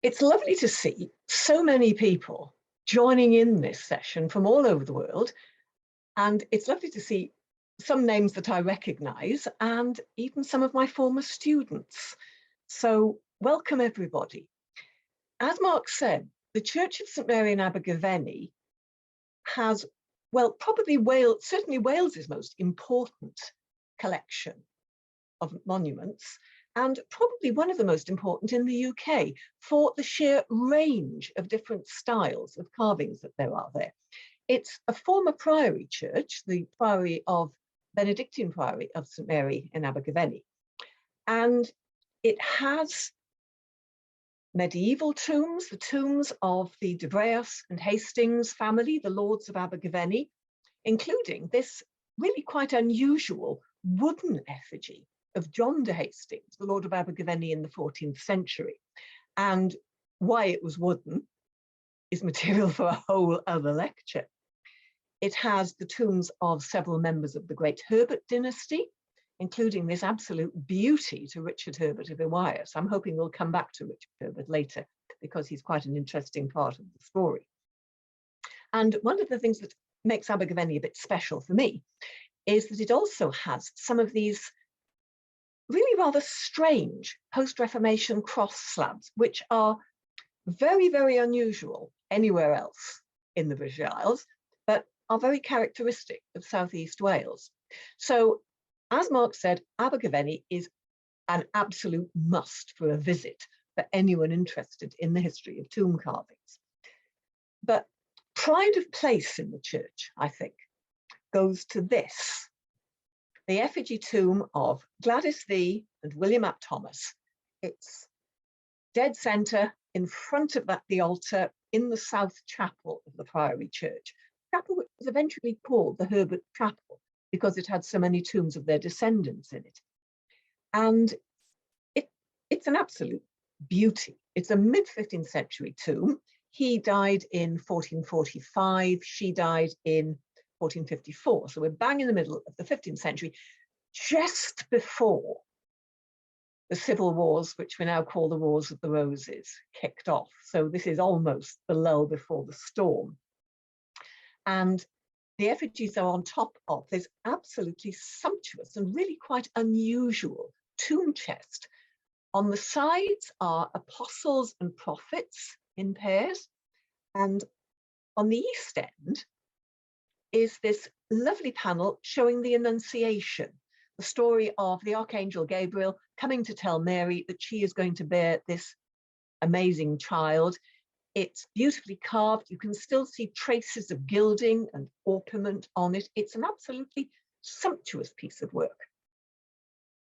It's lovely to see so many people joining in this session from all over the world. And it's lovely to see some names that I recognise and even some of my former students. So welcome everybody. As Mark said, the Church of St Mary in Abergavenny has, well, probably Wales, certainly Wales's most important collection of monuments, and probably one of the most important in the UK for the sheer range of different styles of carvings that there are there. It's a former priory church, the priory of Benedictine Priory of St Mary in Abergavenny, and it has medieval tombs, the tombs of the de Breas and Hastings family, the lords of Abergavenny, including this really quite unusual wooden effigy of John de Hastings, the Lord of Abergavenny in the 14th century. And why it was wooden is material for a whole other lecture. It has the tombs of several members of the great Herbert dynasty, including this absolute beauty to Richard Herbert of Ewires. I'm hoping we'll come back to Richard Herbert later because he's quite an interesting part of the story. And one of the things that makes Abergavenny a bit special for me is that it also has some of these really rather strange post-Reformation cross slabs, which are very, very unusual anywhere else in the British Isles, but are very characteristic of Southeast Wales. So, as Mark said, Abergavenny is an absolute must for a visit for anyone interested in the history of tomb carvings. But pride of place in the church, I think, goes to this: the effigy tomb of Gwladus V and William ap Thomas. It's dead centre in front of the altar in the south chapel of the Priory Church. Chapel which was eventually called the Herbert Chapel because it had so many tombs of their descendants in it. And it's an absolute beauty. It's a mid-15th century tomb. He died in 1445, she died in 1454. So we're bang in the middle of the 15th century, just before the civil wars, which we now call the Wars of the Roses, kicked off. So this is almost the lull before the storm. And the effigies are on top of this absolutely sumptuous and really quite unusual tomb chest. On the sides are apostles and prophets in pairs. And on the east end is this lovely panel showing the Annunciation, the story of the Archangel Gabriel coming to tell Mary that she is going to bear this amazing child. It's beautifully carved. You can still see traces of gilding and ornament on it. It's an absolutely sumptuous piece of work.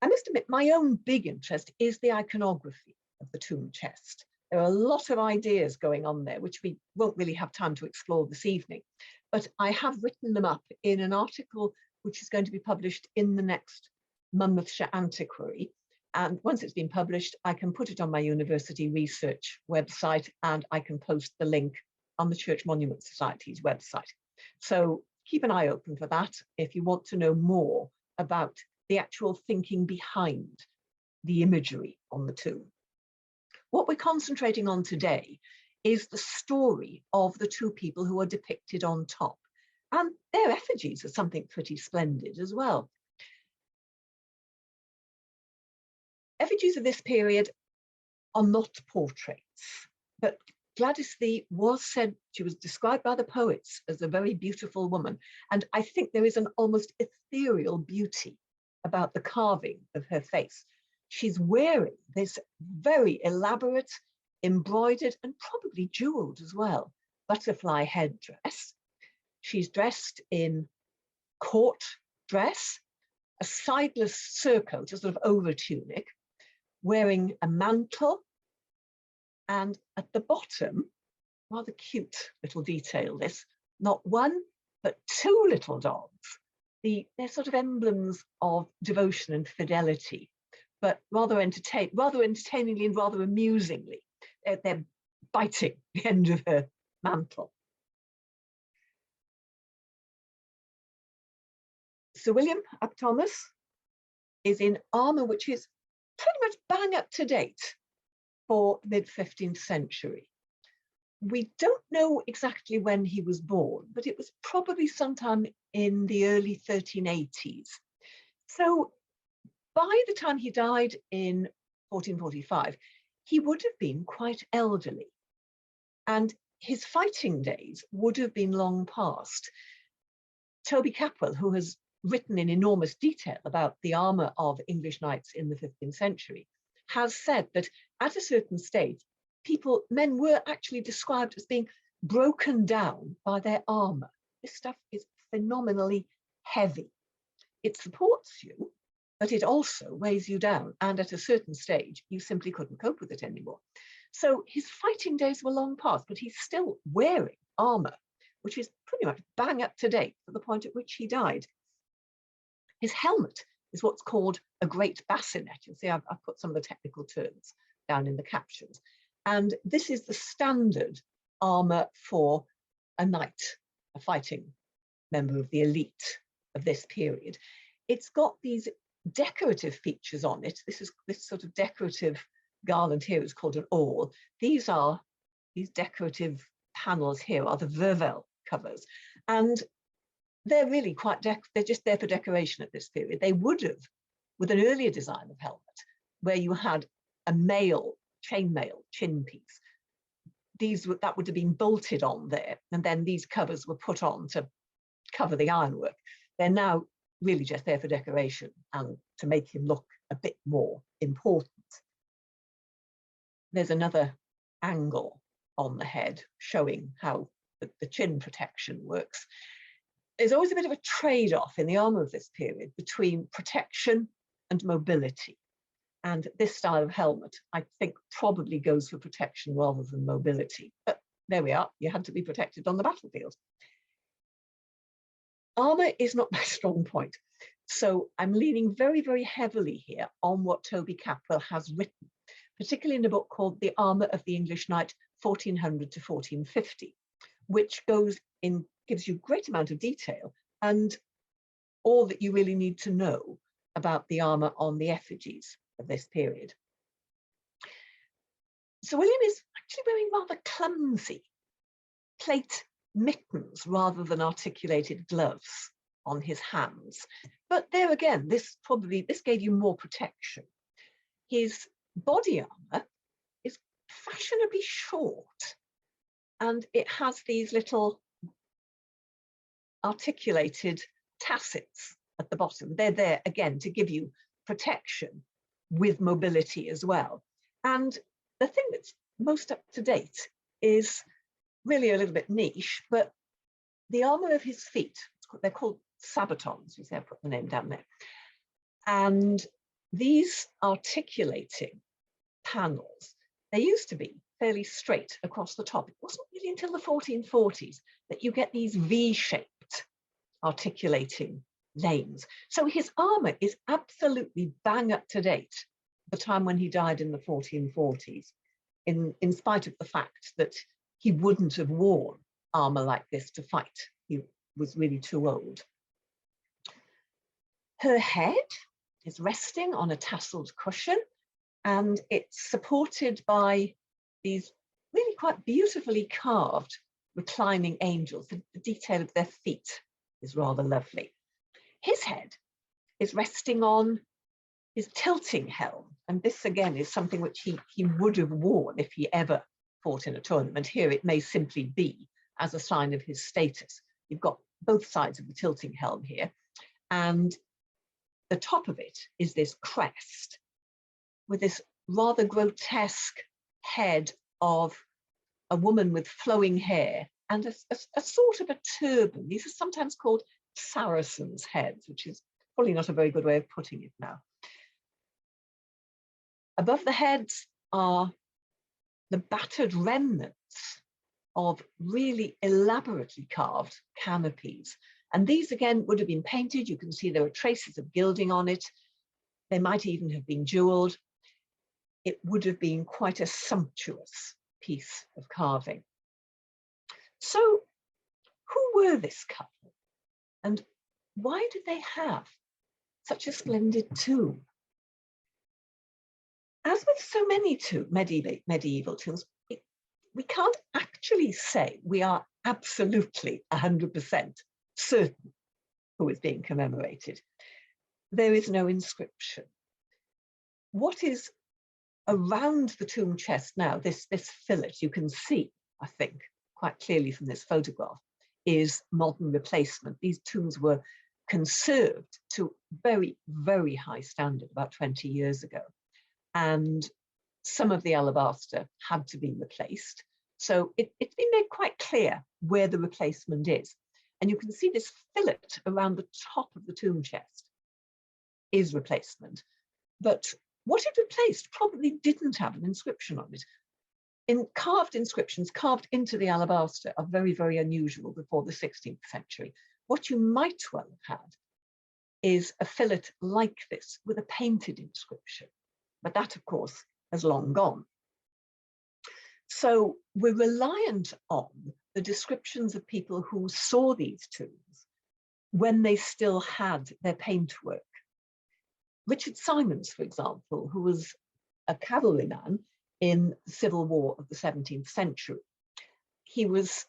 I must admit, my own big interest is the iconography of the tomb chest. There are a lot of ideas going on there, which we won't really have time to explore this evening. But I have written them up in an article which is going to be published in the next Monmouthshire Antiquary. And once it's been published, I can put it on my university research website and I can post the link on the Church Monument Society's website. So keep an eye open for that if you want to know more about the actual thinking behind the imagery on the tomb. What we're concentrating on today is the story of the two people who are depicted on top. And their effigies are something pretty splendid as well. Effigies of this period are not portraits, but Gwladus V was said, she was described by the poets as a very beautiful woman. And I think there is an almost ethereal beauty about the carving of her face. She's wearing this very elaborate, embroidered and probably jeweled as well, butterfly headdress. She's dressed in court dress, a sideless surcoat, a sort of over tunic, wearing a mantle, and at the bottom, rather cute little detail this, not one, but two little dogs. They're sort of emblems of devotion and fidelity, but rather entertainingly and rather amusingly. They're biting the end of her mantle. Sir William ap Thomas is in armour which is pretty much bang up to date for mid-15th century. We don't know exactly when he was born, but it was probably sometime in the early 1380s. So by the time he died in 1445, he would have been quite elderly, and his fighting days would have been long past. Toby Capwell, who has written in enormous detail about the armour of English knights in the 15th century, has said that at a certain stage, men were actually described as being broken down by their armour. This stuff is phenomenally heavy. It supports you, but it also weighs you down. And at a certain stage, you simply couldn't cope with it anymore. So his fighting days were long past, but he's still wearing armour, which is pretty much bang up to date for the point at which he died. His helmet is what's called a great bassinet. You'll see I've put some of the technical terms down in the captions. And this is the standard armour for a knight, a fighting member of the elite of this period. It's got these decorative features on it. This sort of decorative garland here is called an awl. These decorative panels here are the vervel covers, and they're really quite they're just there for decoration at this period. They would have, with an earlier design of helmet, where you had a chainmail chin piece. That would have been bolted on there, and then these covers were put on to cover the ironwork. They're now really just there for decoration and to make him look a bit more important. There's another angle on the head showing how the chin protection works. There's always a bit of a trade-off in the armour of this period between protection and mobility. And this style of helmet, I think, probably goes for protection rather than mobility. But there we are, you had to be protected on the battlefield. Armour is not my strong point, so I'm leaning very, very heavily here on what Toby Capwell has written, particularly in a book called The Armour of the English Knight, 1400 to 1450, which gives you a great amount of detail and all that you really need to know about the armour on the effigies of this period. Sir William is actually wearing rather clumsy plate mittens rather than articulated gloves on his hands. But there again, this gave you more protection. His body armour is fashionably short, and it has these little articulated tassets at the bottom. They're there again to give you protection with mobility as well. And the thing that's most up to date is really a little bit niche, but the armour of his feet, they're called sabatons, you see I put the name down there. And these articulating panels, they used to be fairly straight across the top. It wasn't really until the 1440s that you get these V-shaped articulating lanes. So his armour is absolutely bang up to date the time when he died in the 1440s, in spite of the fact that he wouldn't have worn armour like this to fight. He was really too old. Her head is resting on a tasselled cushion, and it's supported by these really quite beautifully carved reclining angels. The detail of their feet is rather lovely. His head is resting on his tilting helm, and this again is something which he would have worn if he ever fought in a tournament. Here it may simply be as a sign of his status. You've got both sides of the tilting helm here, and the top of it is this crest with this rather grotesque head of a woman with flowing hair and a sort of a turban. These are sometimes called Saracens' heads, which is probably not a very good way of putting it now. Above the heads are the battered remnants of really elaborately carved canopies. And these again would have been painted. You can see there are traces of gilding on it. They might even have been jeweled. It would have been quite a sumptuous piece of carving. So who were this couple? And why did they have such a splendid tomb? as with so many medieval tombs, we can't actually say we are absolutely 100% certain who is being commemorated. There is no inscription. What is around the tomb chest now, this fillet, you can see, I think, quite clearly from this photograph, is modern replacement. These tombs were conserved to very, very high standard about 20 years ago. And some of the alabaster had to be replaced. So it's been made quite clear where the replacement is. And you can see this fillet around the top of the tomb chest is replacement. But what it replaced probably didn't have an inscription on it. Carved inscriptions carved into the alabaster are very, very unusual before the 16th century. What you might well have had is a fillet like this with a painted inscription. But that, of course, has long gone. So we're reliant on the descriptions of people who saw these tombs when they still had their paintwork. Richard Simons, for example, who was a cavalryman in the Civil War of the 17th century. He was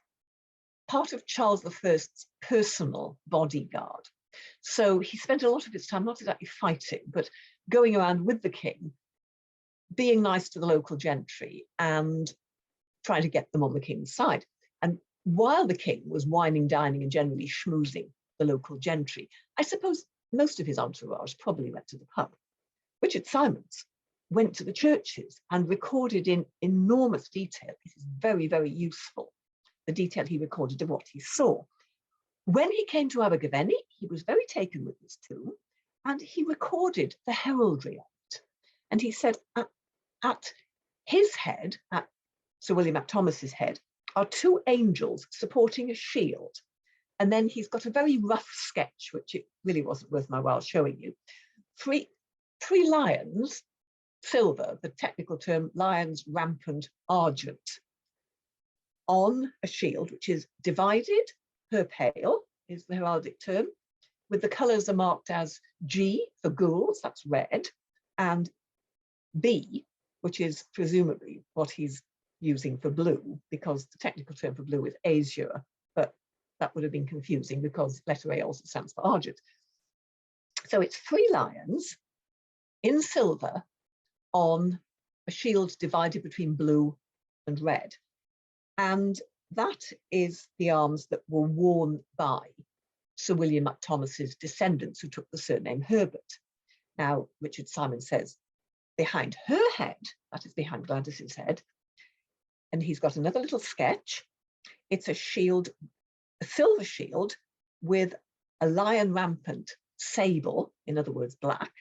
part of Charles I's personal bodyguard. So he spent a lot of his time not exactly fighting, but going around with the king, being nice to the local gentry and trying to get them on the king's side. And while the king was wining, dining, and generally schmoozing the local gentry, I suppose most of his entourage probably went to the pub. Richard Simons went to the churches and recorded in enormous detail. This is very, very useful, the detail he recorded of what he saw. When he came to Abergavenny, he was very taken with this tomb, and he recorded the heraldry of it. And he said at his head, at Sir William ap Thomas's head, are two angels supporting a shield. And then he's got a very rough sketch, which it really wasn't worth my while showing you. Three lions, silver, the technical term, lions rampant argent, on a shield, which is divided per pale, is the heraldic term, with the colours are marked as G for gules, that's red, and B, which is presumably what he's using for blue, because the technical term for blue is azure, but that would have been confusing because letter A also stands for argent. So it's 3 lions in silver on a shield divided between blue and red. And that is the arms that were worn by Sir William ap Thomas's descendants who took the surname Herbert. Now, Richard Simons says, behind her head, that is behind Gwladus's head, and he's got another little sketch. It's a shield, a silver shield with a lion rampant sable, in other words, black,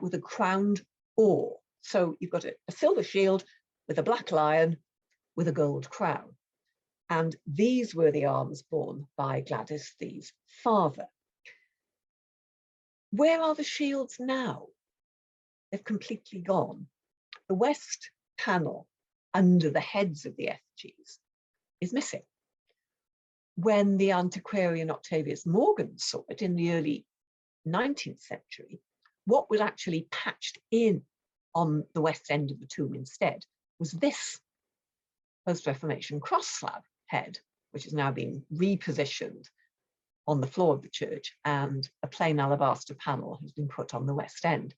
with a crowned oar. So you've got a silver shield with a black lion with a gold crown. And these were the arms borne by Gwladus Thie's father. Where are the shields now? They've completely gone. The west panel under the heads of the effigies is missing. When the antiquarian Octavius Morgan saw it in the early 19th century, what was actually patched in on the west end of the tomb instead was this post-Reformation cross slab head, which has now been repositioned on the floor of the church, and a plain alabaster panel has been put on the west end.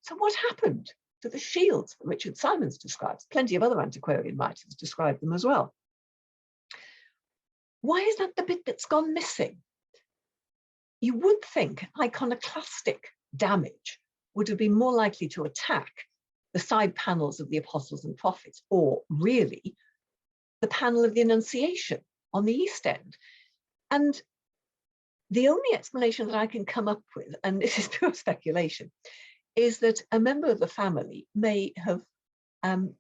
So what happened to the shields that Richard Simons describes? Plenty of other antiquarian writers describe them as well. Why is that the bit that's gone missing? You would think iconoclastic damage would have been more likely to attack the side panels of the Apostles and Prophets, or really the panel of the Annunciation on the east end. And the only explanation that I can come up with, and this is pure speculation, is that a member of the family may have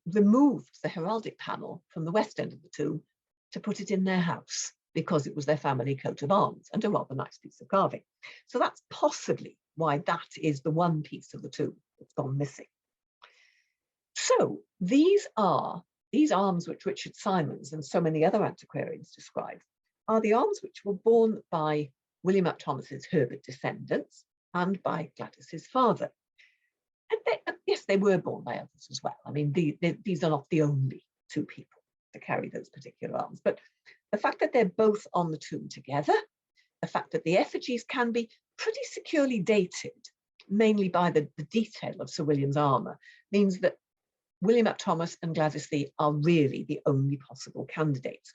removed the heraldic panel from the west end of the tomb to put it in their house because it was their family coat of arms and a rather nice piece of carving. So that's possibly why that is the one piece of the tomb that's gone missing. So these arms which Richard Simons and so many other antiquarians describe are the arms which were borne by William ap Thomas's Herbert descendants and by Gwladus's father. And yes, they were borne by others as well. I mean, these are not the only two people to carry those particular arms, but the fact that they're both on the tomb together, the fact that the effigies can be pretty securely dated, mainly by the detail of Sir William's armour, means that William ap Thomas and Gwladus Lee are really the only possible candidates.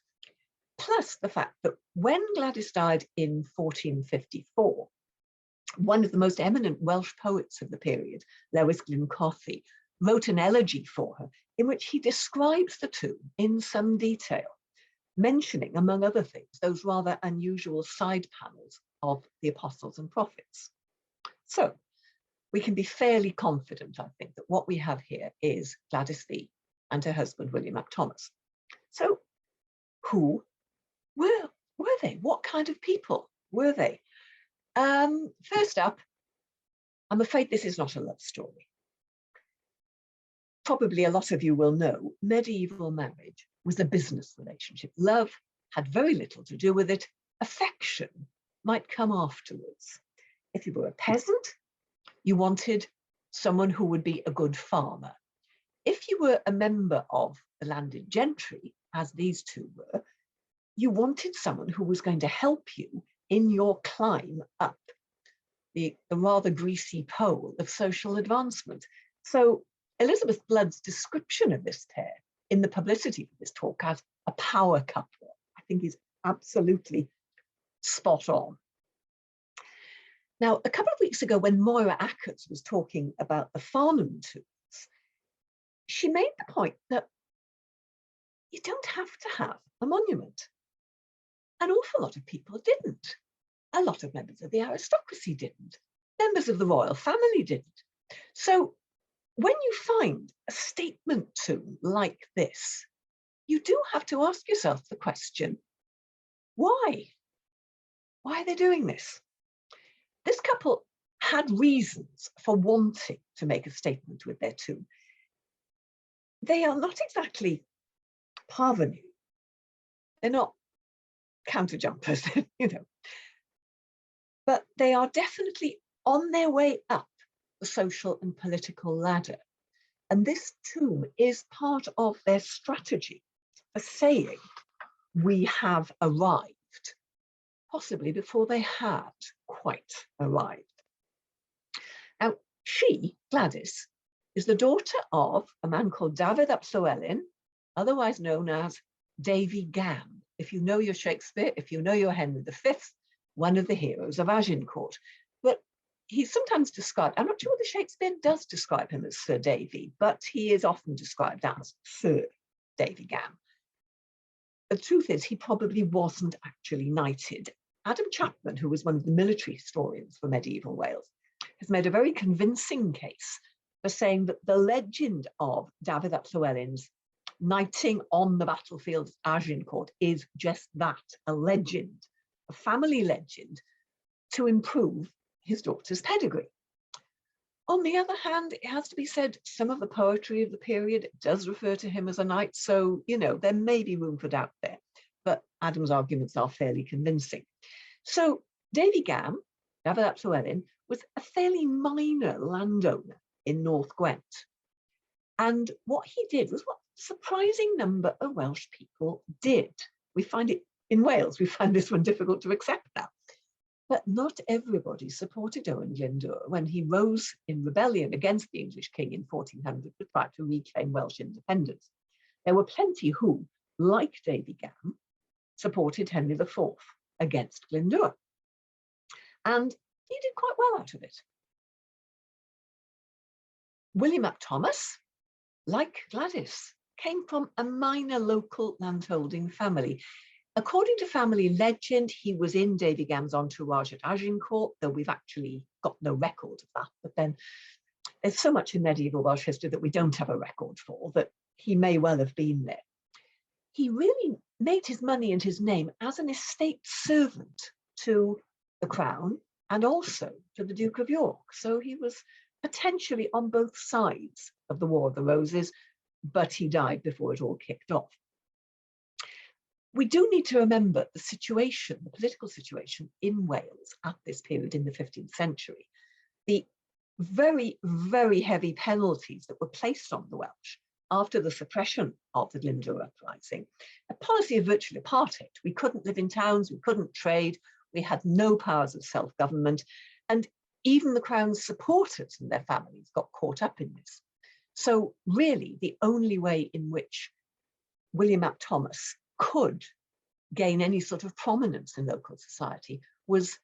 Plus the fact that when Gwladys died in 1454, one of the most eminent Welsh poets of the period, Lewis Glyn Cothi, wrote an elegy for her in which he describes the tomb in some detail, mentioning, among other things, those rather unusual side panels of the apostles and prophets. So we can be fairly confident, I think, that what we have here is Gwladys Lee and her husband, William ap Thomas. So who were they? What kind of people were they? First up, I'm afraid this is not a love story. Probably a lot of you will know medieval marriage was a business relationship. Love had very little to do with it. Affection might come afterwards. If you were a peasant, you wanted someone who would be a good farmer. If you were a member of the landed gentry, as these two were, you wanted someone who was going to help you in your climb up the rather greasy pole of social advancement. So Elizabeth Blood's description of this pair in the publicity for this talk as a power couple, I think, is absolutely spot on. Now, a couple of weeks ago, when Moira Ackers was talking about the Farnham tombs, she made the point that you don't have to have a monument. An awful lot of people didn't. A lot of members of the aristocracy didn't. Members of the royal family didn't. So when you find a statement tomb like this, you do have to ask yourself the question, why? Why are they doing this? This couple had reasons for wanting to make a statement with their tomb. They are not exactly parvenus. They're not counter-jumpers, you know. But they are definitely on their way up the social and political ladder. And this tomb is part of their strategy for saying, we have arrived, possibly before they had quite arrived. Now, she, Gwladys, is the daughter of a man called Dafydd ap Llywelyn, otherwise known as Davy Gam. If you know your Shakespeare, if you know your Henry V, one of the heroes of Agincourt. But he's sometimes described, I'm not sure whether Shakespeare does describe him as Sir Davy, but he is often described as Sir Davy Gam. The truth is, he probably wasn't actually knighted. Adam Chapman, who was one of the military historians for medieval Wales, has made a very convincing case for saying that the legend of Dafydd ap Llywelyn's knighting on the battlefield of Agincourt is just that, a legend, a family legend to improve his daughter's pedigree. On the other hand, it has to be said, some of the poetry of the period does refer to him as a knight, so, you know, there may be room for doubt there, but Adam's arguments are fairly convincing. So Davy Gam, Dafydd ap Llywelyn, was a fairly minor landowner in North Gwent. And what he did was what a surprising number of Welsh people did. We find it in Wales, we find this one difficult to accept now. But not everybody supported Owen Glyndŵr when he rose in rebellion against the English king in 1400 to try to reclaim Welsh independence. There were plenty who, like Davy Gam, supported Henry IV against Glyndŵr. And he did quite well out of it. William ap Thomas, like Gwladys, came from a minor local landholding family. According to family legend, he was in Davy Gam's entourage at Agincourt, though we've actually got no record of that. But then there's so much in medieval Welsh history that we don't have a record for, that he may well have been there. He really made his money and his name as an estate servant to the crown and also to the Duke of York. So he was potentially on both sides of the War of the Roses, but he died before it all kicked off. We do need to remember the situation, the political situation in Wales at this period in the 15th century. The very, very heavy penalties that were placed on the Welsh after the suppression of the Glyndŵr uprising, a policy of virtual apartheid. We couldn't live in towns, we couldn't trade, we had no powers of self-government, and even the Crown's supporters and their families got caught up in this. So really, the only way in which William ap Thomas could gain any sort of prominence in local society was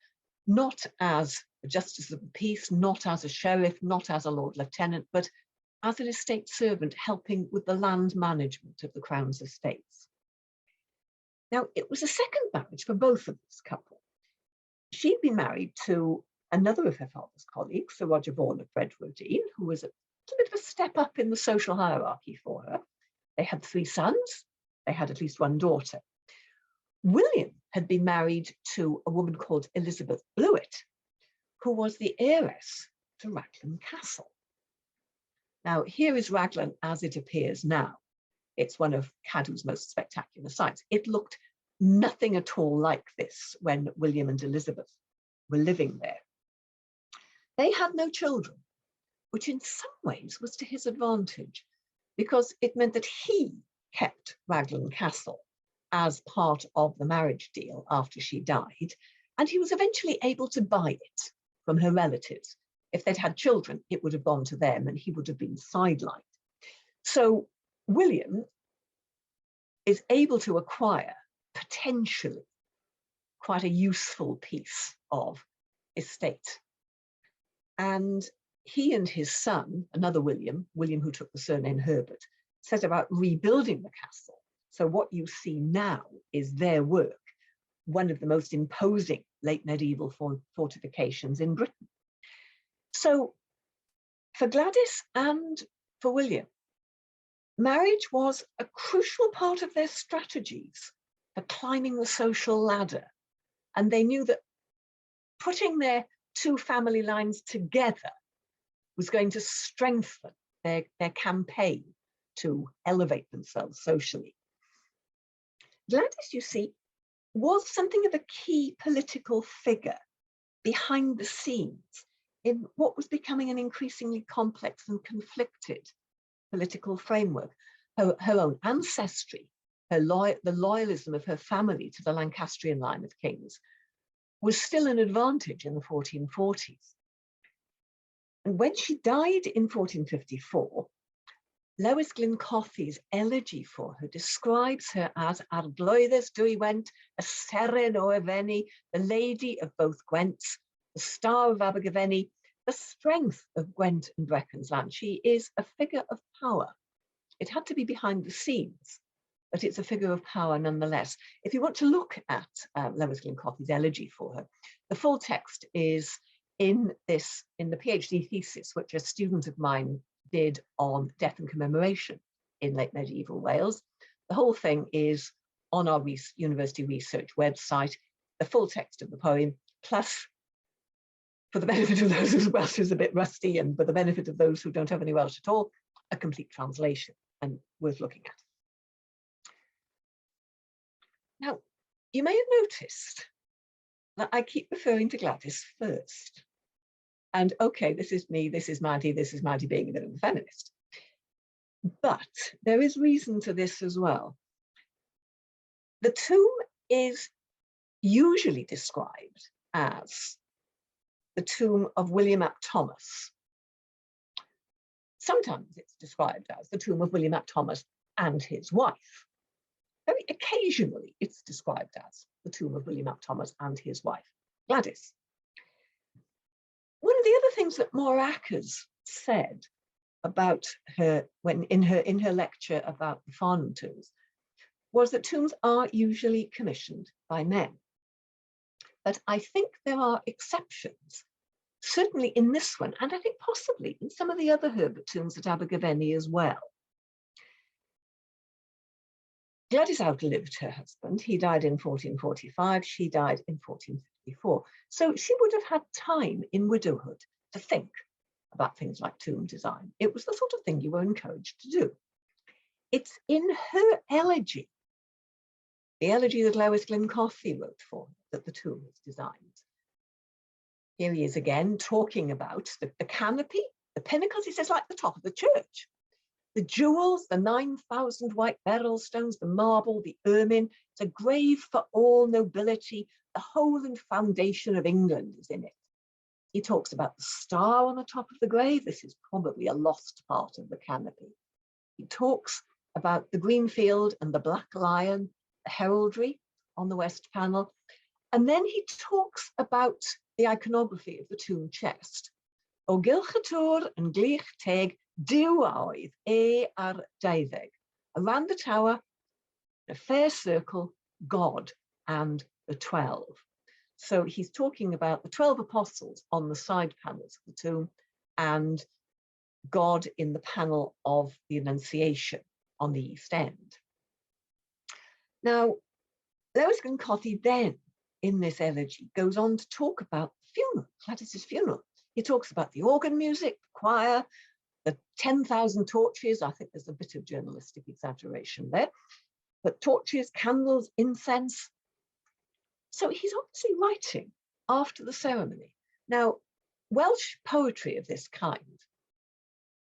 not as a justice of the peace, not as a sheriff, not as a Lord Lieutenant, but as an estate servant helping with the land management of the Crown's estates. Now, it was a second marriage for both of this couple. She'd been married to another of her father's colleagues, Sir Roger Vaughan of Bredrodine, who was a bit of a step up in the social hierarchy for her. They had 3 sons, they had at least 1 daughter. William had been married to a woman called Elizabeth Blewett, who was the heiress to Raglan Castle. Now, here is Raglan as it appears now. It's one of Cadw's most spectacular sites. It looked nothing at all like this when William and Elizabeth were living there. They had no children, which in some ways was to his advantage, because it meant that he kept Raglan Castle as part of the marriage deal after she died, and he was eventually able to buy it from her relatives. If they'd had children, it would have gone to them and he would have been sidelined. So William is able to acquire potentially quite a useful piece of estate. And he and his son, another William who took the surname Herbert, set about rebuilding the castle. So what you see now is their work, one of the most imposing late medieval fortifications in Britain. So for Gwladus and for William, marriage was a crucial part of their strategies for climbing the social ladder. And they knew that putting their 2 family lines together was going to strengthen their campaign to elevate themselves socially. Gwladus, you see, was something of a key political figure behind the scenes in what was becoming an increasingly complex and conflicted political framework. Her own ancestry, the loyalism of her family to the Lancastrian line of kings was still an advantage in the 1440s. And when she died in 1454, Lewis Glencothie's elegy for her describes her as Ar Glwyddus dwy Went, a seren o Efenni, the lady of both Gwents, the star of Abergavenny, the strength of Gwent and Breccon's land. She is a figure of power. It had to be behind the scenes, but it's a figure of power nonetheless. If you want to look at Lewis Glencothie's elegy for her, the full text is in the PhD thesis, which a student of mine did on death and commemoration in late medieval Wales. The whole thing is on our university research website, the full text of the poem, plus, for the benefit of those whose Welsh is a bit rusty and for the benefit of those who don't have any Welsh at all, a complete translation and worth looking at. Now, you may have noticed that I keep referring to Gwladus first. And okay, this is me, this is Maddie being a bit of a feminist. But there is reason to this as well. The tomb is usually described as the tomb of William ap Thomas. Sometimes it's described as the tomb of William ap Thomas and his wife. Very occasionally it's described as the tomb of William ap Thomas and his wife, Gwladus. One of the other things that Moracas said about her in her lecture about the Farnham tombs was that tombs are usually commissioned by men. But I think there are exceptions, certainly in this one, and I think possibly in some of the other Herbert tombs at Abergavenny as well. Gwladus outlived her husband. He died in 1445, she died in 1454. So she would have had time in widowhood to think about things like tomb design. It was the sort of thing you were encouraged to do. It's in her elegy, the elegy that Lewis Glencothie wrote for her, that the tomb is designed. Here he is again talking about the canopy, the pinnacles, he says, like the top of the church. The jewels, the 9,000 white beryl stones, the marble, the ermine, it's a grave for all nobility. The whole and foundation of England is in it. He talks about the star on the top of the grave. This is probably a lost part of the canopy. He talks about the green field and the black lion, the heraldry on the west panel. And then he talks about the iconography of the tomb chest. O gylchator and glich teg diw oedd ar 12. Around the tower, a fair circle, God and the 12. So he's talking about the 12 apostles on the side panels of the tomb and God in the panel of the Annunciation on the east end. Now, Lewis Glencothi then, in this elegy, goes on to talk about the funeral, Gwladus's funeral. He talks about the organ music, the choir, the 10,000 torches. I think there's a bit of journalistic exaggeration there, but torches, candles, incense. So he's obviously writing after the ceremony. Now, Welsh poetry of this kind,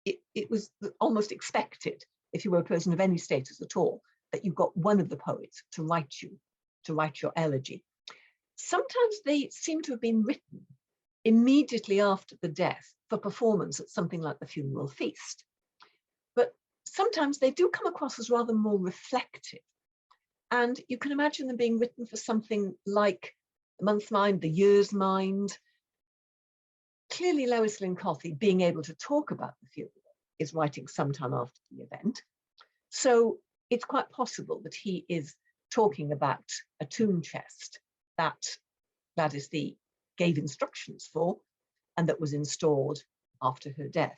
it was almost expected, if you were a person of any status at all, that you got one of the poets to write your elegy. Sometimes they seem to have been written immediately after the death for performance at something like the funeral feast. But sometimes they do come across as rather more reflective. And you can imagine them being written for something like the month's mind, the year's mind. Clearly, Lewis Glencothi, being able to talk about the funeral, is writing sometime after the event. So it's quite possible that he is talking about a tomb chest that Gwladus gave instructions for and that was installed after her death.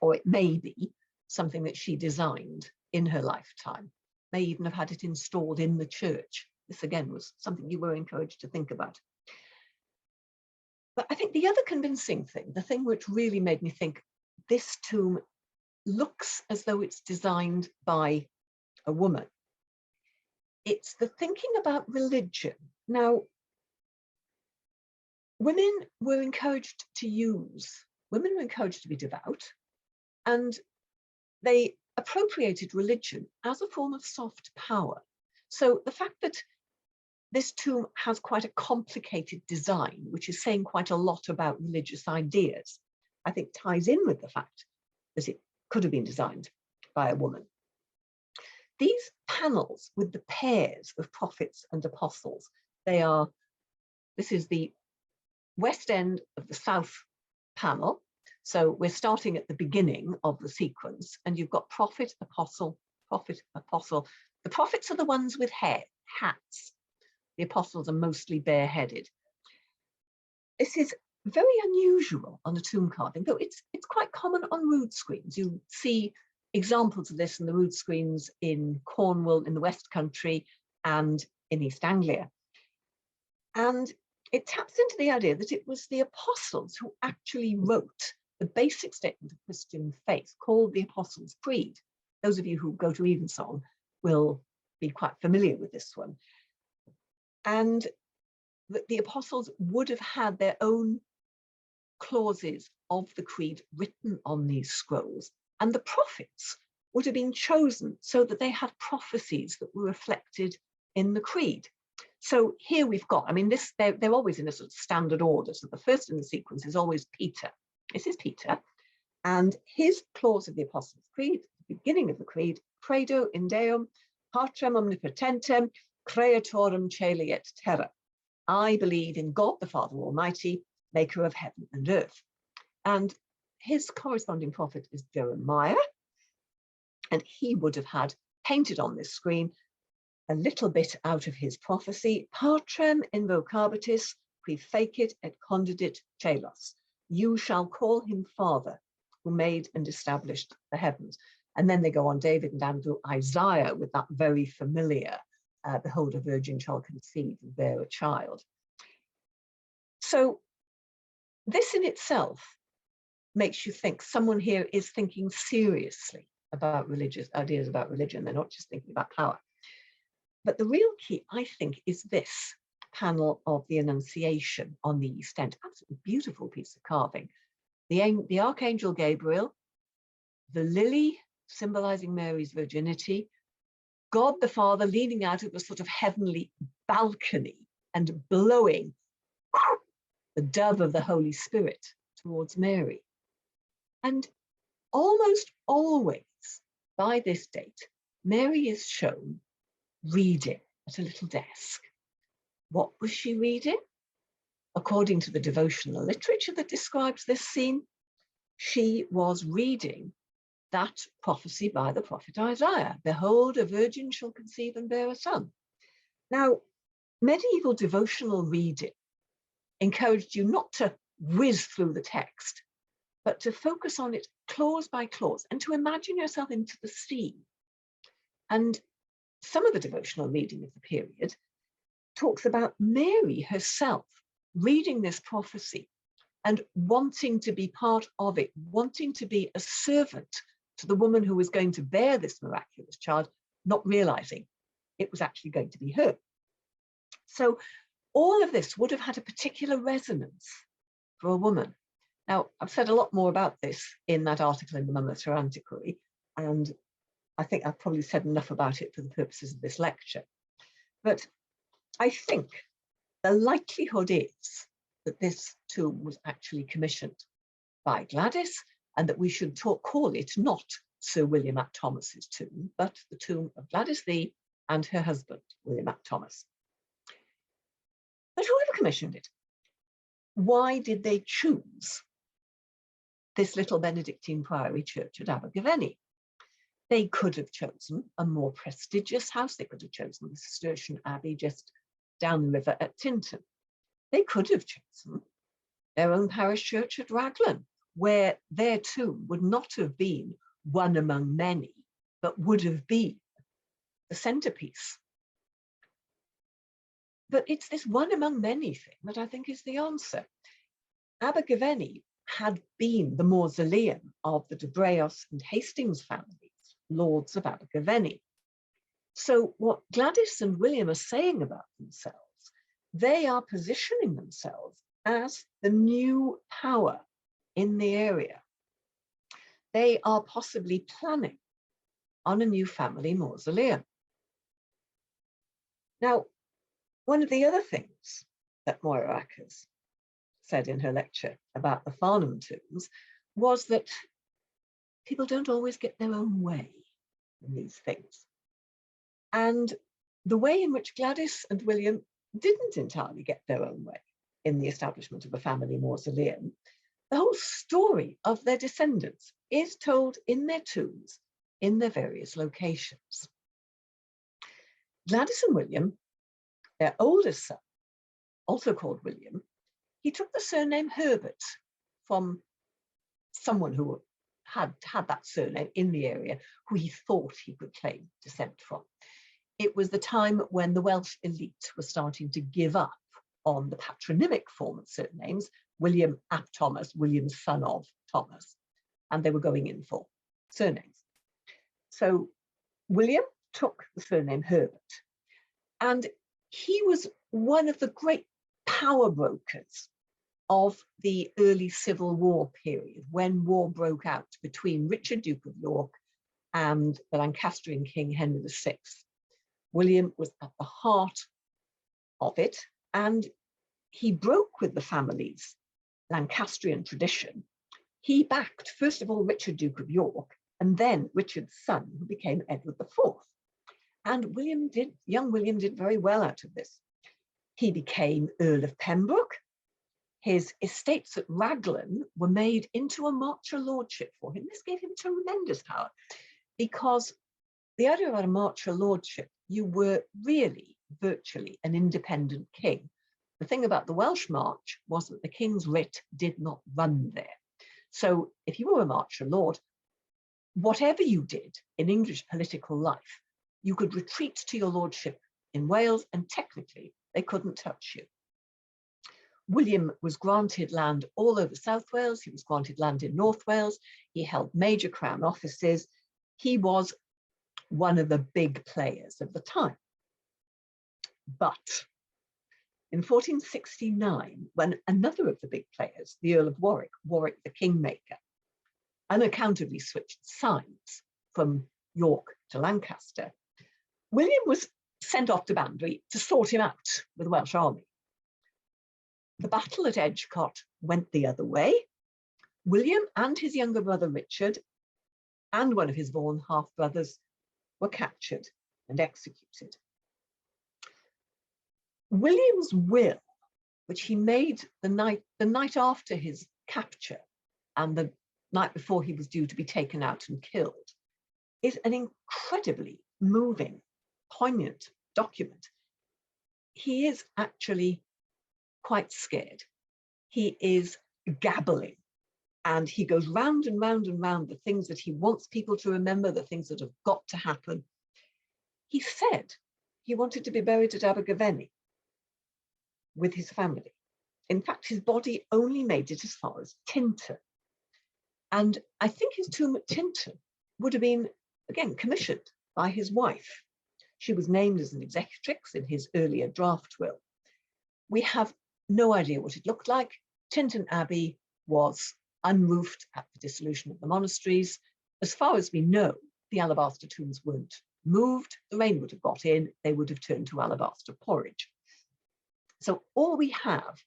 Or it may be something that she designed in her lifetime, may even have had it installed in the church. This again was something you were encouraged to think about. But I think the other convincing thing, the thing which really made me think this tomb looks as though it's designed by a woman, it's the thinking about religion. Now, women were encouraged to be devout, and they appropriated religion as a form of soft power. So the fact that this tomb has quite a complicated design, which is saying quite a lot about religious ideas, I think ties in with the fact that it could have been designed by a woman. These panels with the pairs of prophets and apostles, this is the west end of the south panel. So we're starting at the beginning of the sequence, and you've got prophet, apostle, prophet, apostle. The prophets are the ones with hats. The apostles are mostly bareheaded. This is very unusual on a tomb carving, though it's quite common on rood screens. You see examples of this in the rood screens in Cornwall, in the West Country, and in East Anglia. And it taps into the idea that it was the apostles who actually wrote the basic statement of Christian faith, called the Apostles' Creed. Those of you who go to Evensong will be quite familiar with this one. And the apostles would have had their own clauses of the creed written on these scrolls, and the prophets would have been chosen so that they had prophecies that were reflected in the creed. So here we've got, I mean, they're always in a sort of standard order. So the first in the sequence is always Peter. This is Peter, and his clause of the Apostles' Creed, the beginning of the creed, credo in Deum, patrem omnipotentem, creatorum caeli et terra. I believe in God the Father Almighty, maker of heaven and earth. And his corresponding prophet is Jeremiah, and he would have had painted on this screen a little bit out of his prophecy, patrem invocabitis qui fecit et condidit celos. You shall call him Father, who made and established the heavens. And then they go on, David and Andrew, Isaiah, with that very familiar, behold, a virgin shall conceive and bear a child. So this in itself makes you think someone here is thinking seriously about religious ideas about religion. They're not just thinking about power. But the real key, I think, is this. panel of the Annunciation on the East End. Absolutely beautiful piece of carving. The Archangel Gabriel, the lily symbolizing Mary's virginity, God the Father leaning out of a sort of heavenly balcony and blowing the dove of the Holy Spirit towards Mary. And almost always by this date, Mary is shown reading at a little desk. What was she reading? According to the devotional literature that describes this scene, she was reading that prophecy by the prophet Isaiah. Behold, a virgin shall conceive and bear a son. Now, medieval devotional reading encouraged you not to whiz through the text, but to focus on it clause by clause and to imagine yourself into the scene. And some of the devotional reading of the period talks about Mary herself reading this prophecy and wanting to be part of it, wanting to be a servant to the woman who was going to bear this miraculous child, not realizing it was actually going to be her. So all of this would have had a particular resonance for a woman. Now, I've said a lot more about this in that article in the Emerita Antiquary, and I think I've probably said enough about it for the purposes of this lecture. But I think the likelihood is that this tomb was actually commissioned by Gwladus, and that we should call it not Sir William ap Thomas's tomb, but the tomb of Gwladus Lee and her husband, William ap Thomas. But whoever commissioned it, why did they choose this little Benedictine priory church at Abergavenny? They could have chosen a more prestigious house. They could have chosen the Cistercian Abbey just down the river at Tintern. They could have chosen their own parish church at Raglan, where their tomb would not have been one among many, but would have been the centerpiece. But it's this one among many thing that I think is the answer. Abergavenny had been the mausoleum of the de Breos and Hastings families, lords of Abergavenny. So what Gwladus and William are saying about themselves, they are positioning themselves as the new power in the area. They are possibly planning on a new family mausoleum. Now, one of the other things that Moira Ackers said in her lecture about the Farnham tombs was that people don't always get their own way in these things. And the way in which Gwladus and William didn't entirely get their own way in the establishment of a family mausoleum, the whole story of their descendants is told in their tombs in their various locations. Gwladus and William, their oldest son, also called William, he took the surname Herbert from someone who had that surname in the area who he thought he could claim descent from. It was the time when the Welsh elite were starting to give up on the patronymic form of surnames, William ap Thomas, William son of Thomas, and they were going in for surnames. So William took the surname Herbert, and he was one of the great power brokers of the early Civil War period, when war broke out between Richard, Duke of York, and the Lancastrian king Henry VI. William was at the heart of it, and he broke with the family's Lancastrian tradition. He backed, first of all, Richard, Duke of York, and then Richard's son, who became Edward IV. And young William did very well out of this. He became Earl of Pembroke. His estates at Raglan were made into a marcher lordship for him. This gave him tremendous power, because the idea about a marcher lordship, you were really virtually an independent king. The thing about the Welsh March was that the king's writ did not run there. So if you were a marcher lord, whatever you did in English political life, you could retreat to your lordship in Wales, and technically they couldn't touch you. William was granted land all over South Wales. He was granted land in North Wales. He held major crown offices. He was one of the big players of the time. But in 1469, when another of the big players, the Earl of Warwick, Warwick the Kingmaker, unaccountably switched sides from York to Lancaster, William was sent off to Banbury to sort him out with the Welsh army. The battle at Agincourt went the other way. William and his younger brother Richard and one of his Vaughan half-brothers were captured and executed. William's will, which he made the night after his capture and the night before he was due to be taken out and killed, is an incredibly moving, poignant document. He is actually quite scared. He is gabbling, and he goes round and round and round the things that he wants people to remember, the things that have got to happen. He said he wanted to be buried at Abergavenny with his family. In fact, his body only made it as far as Tintern. And I think his tomb at Tintern would have been, again, commissioned by his wife. She was named as an executrix in his earlier draft will. We have no idea what it looked like. Tintern Abbey was unroofed at the dissolution of the monasteries. As far as we know, the alabaster tombs weren't moved. The rain would have got in, they would have turned to alabaster porridge. So all we have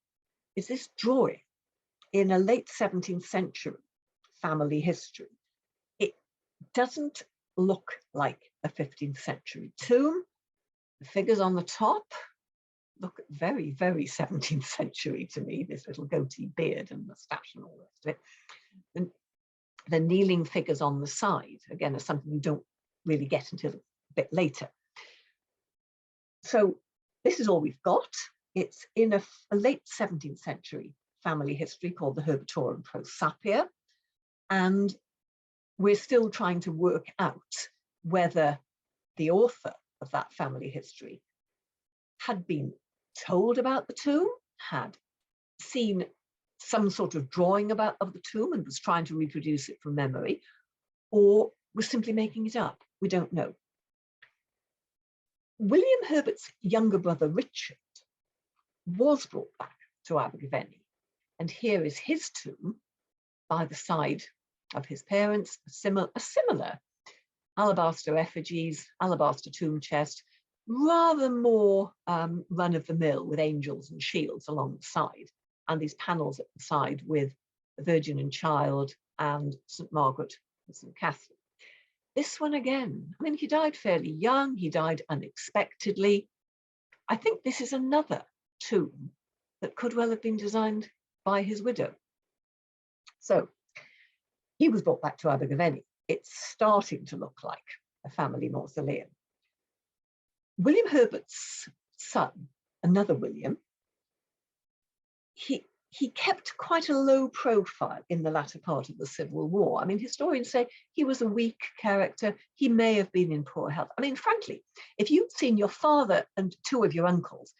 is this drawing in a late 17th century family history. It doesn't look like a 15th century tomb. The figures on the top look very, very 17th century to me, this little goatee beard and moustache and all the rest of it. And the kneeling figures on the side, again, are something you don't really get until a bit later. So this is all we've got. It's in a late 17th century family history called the Herbatorum Pro Sapia. And we're still trying to work out whether the author of that family history had been told about the tomb, had seen some sort of drawing of the tomb and was trying to reproduce it from memory, or was simply making it up. We don't know. William Herbert's younger brother Richard was brought back to Abergavenny, and here is his tomb by the side of his parents, a similar alabaster effigies, alabaster tomb chest, rather more run-of-the-mill with angels and shields along the side, and these panels at the side with the Virgin and Child and St. Margaret and St. Catherine. This one again, I mean, he died fairly young, he died unexpectedly. I think this is another tomb that could well have been designed by his widow. So he was brought back to Abergavenny. It's starting to look like a family mausoleum. William Herbert's son, another William, he kept quite a low profile in the latter part of the Civil War. I mean, historians say he was a weak character. He may have been in poor health. I mean, frankly, if you'd seen your father and two of your uncles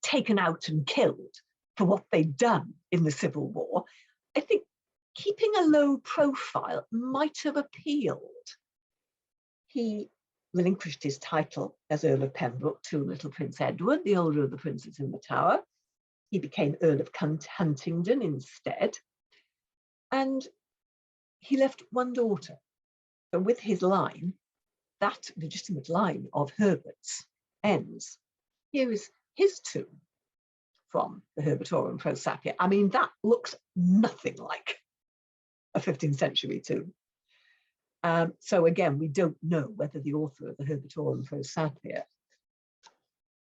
taken out and killed for what they'd done in the Civil War, I think keeping a low profile might have appealed. He relinquished his title as Earl of Pembroke to little Prince Edward, the older of the princes in the Tower. He became Earl of Huntingdon instead, and he left one daughter. So with his line, that legitimate line of Herbert's ends. Here is his tomb from the Herbatorum Pro Sapia. I mean, that looks nothing like a 15th century tomb. So again, we don't know whether the author of the Herbatorum Pro Sapia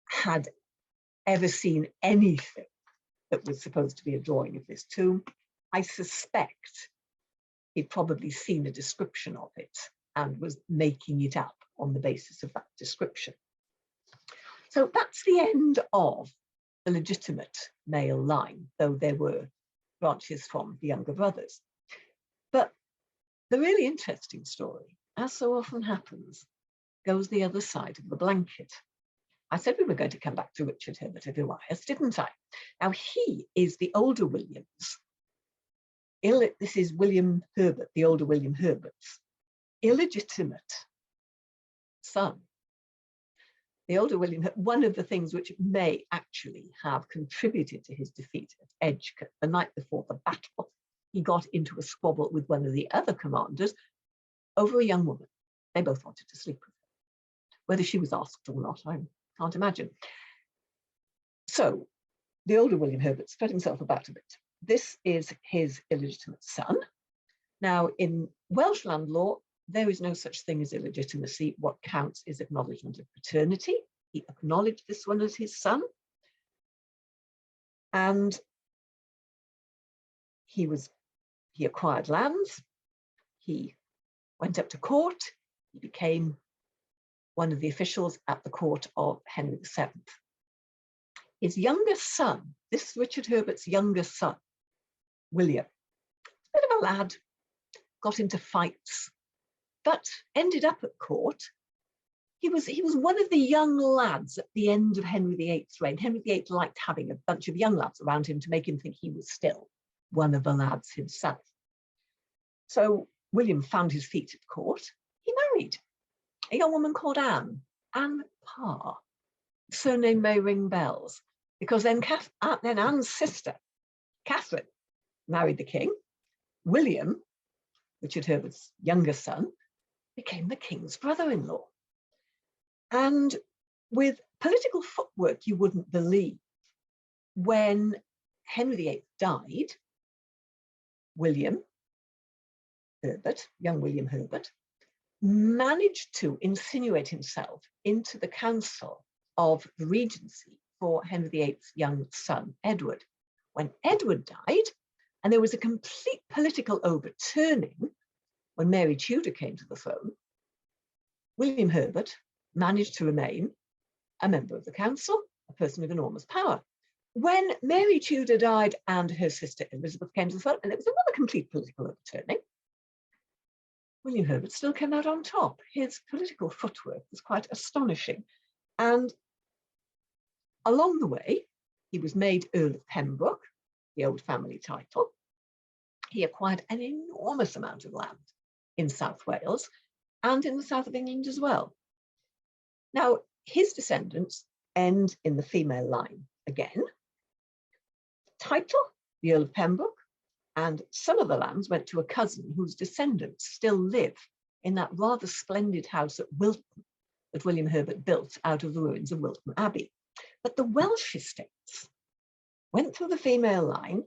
had ever seen anything that was supposed to be a drawing of this tomb. I suspect he'd probably seen a description of it and was making it up on the basis of that description. So that's the end of the legitimate male line, though there were branches from the younger brothers. But the really interesting story, as so often happens, goes the other side of the blanket. I said we were going to come back to Richard Herbert of Elias, didn't I? Now, he is the older William's. This is William Herbert, the older William Herbert's illegitimate son. the older William, one of the things which may actually have contributed to his defeat at Agincourt the night before the battle, he got into a squabble with one of the other commanders over a young woman. They both wanted to sleep with her. Whether she was asked or not, I can't imagine. So the older William Herbert spread himself about a bit. This is his illegitimate son. Now, in Welsh land law, there is no such thing as illegitimacy. What counts is acknowledgement of paternity. He acknowledged this one as his son. And he acquired lands. He went up to court. He became one of the officials at the court of Henry VII. His youngest son, this is Richard Herbert's youngest son, William, a bit of a lad, got into fights, but ended up at court. He was one of the young lads at the end of Henry VIII's reign. Henry VIII liked having a bunch of young lads around him to make him think he was still one of the lads himself. So William found his feet at court. He married a young woman called Anne Parr. Surname may ring bells, because then Anne's sister, Catherine, married the king. William, Richard Herbert's youngest son, became the king's brother-in-law. And with political footwork you wouldn't believe, when Henry VIII died, William Herbert, young William Herbert, managed to insinuate himself into the council of the regency for Henry VIII's young son, Edward. When Edward died, and there was a complete political overturning when Mary Tudor came to the throne, William Herbert managed to remain a member of the council, a person with enormous power. When Mary Tudor died and her sister Elizabeth came to the throne, and there was another complete political overturning, William Herbert still came out on top. His political footwork was quite astonishing. And along the way, he was made Earl of Pembroke, the old family title. He acquired an enormous amount of land in South Wales and in the south of England as well. Now, his descendants end in the female line again. Title, the Earl of Pembroke, and some of the lands went to a cousin whose descendants still live in that rather splendid house at Wilton that William Herbert built out of the ruins of Wilton Abbey. But the Welsh estates went through the female line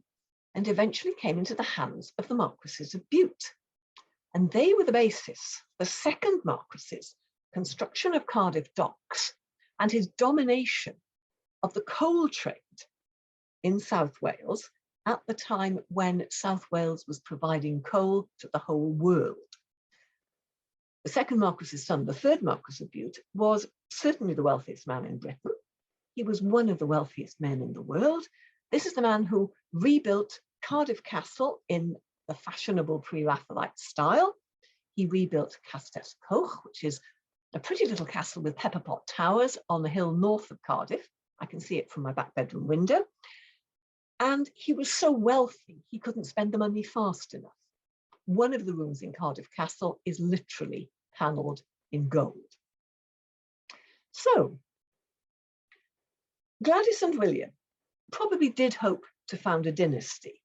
and eventually came into the hands of the Marquesses of Bute. And they were the basis for the second Marquess's construction of Cardiff docks and his domination of the coal trade in South Wales at the time when South Wales was providing coal to the whole world. The second Marquess's son, the third Marquess of Bute, was certainly the wealthiest man in Britain. He was one of the wealthiest men in the world. This is the man who rebuilt Cardiff Castle in the fashionable pre-Raphaelite style. He rebuilt Castell Coch, which is a pretty little castle with pepperpot towers on the hill north of Cardiff. I can see it from my back bedroom window. And he was so wealthy, he couldn't spend the money fast enough. One of the rooms in Cardiff Castle is literally panelled in gold. So, Gwladus and William probably did hope to found a dynasty.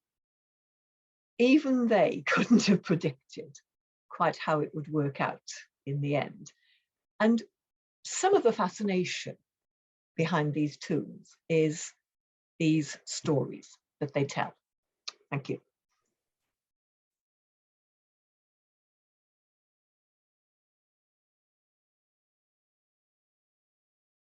Even they couldn't have predicted quite how it would work out in the end. And some of the fascination behind these tombs is these stories that they tell. Thank you.